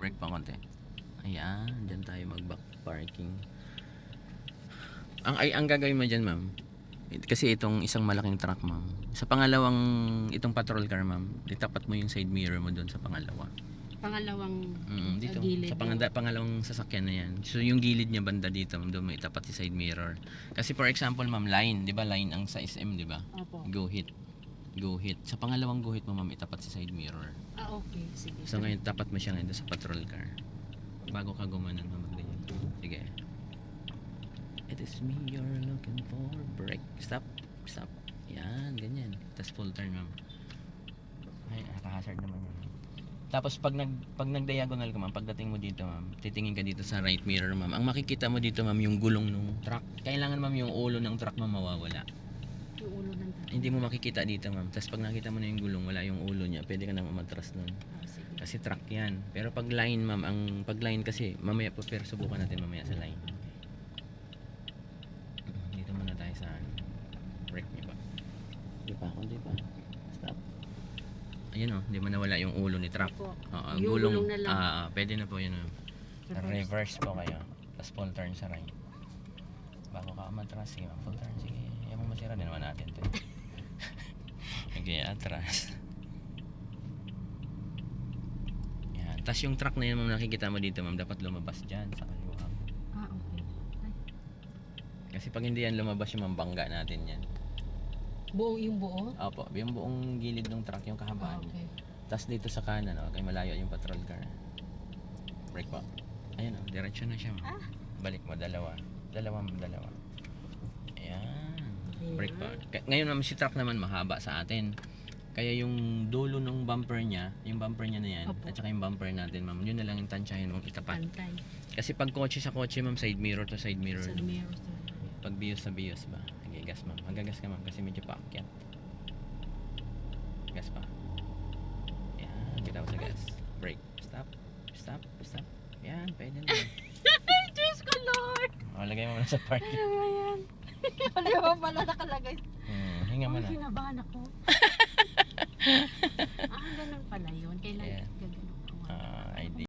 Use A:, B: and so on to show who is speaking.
A: Brake pa konti. Ayan, dyan tayo mag-back parking. Ang gagawin mo dyan, ma'am, kasi itong isang malaking truck, ma'am. Sa pangalawang, itong patrol car, ma'am, itapat mo yung side mirror mo doon sa pangalawa.
B: Pangalawang
A: Dito,
B: gilid.
A: sa pangalawang sasakyan na yan. So yung gilid niya banda dito, ma'am, doon mo itapat yung side mirror. Kasi for example, ma'am, line, di ba line ang sa SM, di ba?
B: Opo.
A: Go hit. Sa pangalawang go hit mo, ma'am, itapat si side mirror.
B: Okay, sige.
A: So ngayon, tapat mo siya ngayon doon sa patrol car. Bago ka gumanon, ma'am, ganyan. Sige. It is me you're looking for. Brake. Stop. Yan, ganyan. Tapos full turn, ma'am. Ay, nakahazard naman yan. Tapos pag nag-diagonal ka, ma'am, pagdating mo dito, ma'am, titingin ka dito sa right mirror, ma'am. Ang makikita mo dito, ma'am, yung gulong ng truck. Kailangan, ma'am, yung ulo ng truck, ma'am, mawawala.
B: Yung ulo ng truck.
A: Hindi mo makikita dito, ma'am. Tapos pag nakita mo na yung gulong, wala yung ulo niya, pwede ka nang umatras nun.
B: Sige.
A: Kasi truck yan. Pero pag line, ma'am, pag line kasi, mamaya po, pero subukan natin mamaya sa line. Dito muna tayo sa brake niya ba? Di pa, kundi pa. Stop. Ayun o, di mo nawala yung ulo ni truck.
B: Opo.
A: Oo,
B: Yung
A: gulong
B: na lang.
A: pwede na po yun.
B: Reverse.
A: Reverse po kayo. Tapos full turn sa right. Bago ka umatras, sige, full turn, sige. Ayaw mo masira din naman natin to. Okay, atras. Yan. Tapos yung truck na yun, ma'am, nakikita mo dito, ma'am, dapat lumabas dyan sa kaliwa.
B: Okay. Ay.
A: Kasi pag hindi yan lumabas, yung mambangga natin yan.
B: Yung buo?
A: Opo, yung buong gilid ng truck, yung kahabaan.
B: Okay.
A: Tapos dito sa kanan, okay, malayo yung patrol car. Brake po. Ayun o, diretso na siya. Balik mo, dalawa. Dalawa. Ayan. Brake po. Ngayon, ma'am, si truck naman mahaba sa atin. Kaya yung dulo ng bumper niya, yung bumper niya na yan,
B: Opo.
A: at saka yung bumper natin, ma'am, yun na lang yung tansyahin mong itapat.
B: Pantay.
A: Kasi pag kotse sa kotse, ma'am, side mirror to side mirror.
B: Sa mirror.
A: Pag bios sa bios ba? Okay, gas, ma'am. Magagas ka, ma'am, kasi medyo paakyat. Gas pa. Yan, bitaw sa gas. Brake. Stop. Yan, pwede na.
B: Diyos ko, Lord!
A: Lagay mo na sa parking.
B: Ano ba yan? Ano ba pala nakalagay?
A: Hinga mo na.
B: Kinabahan ako.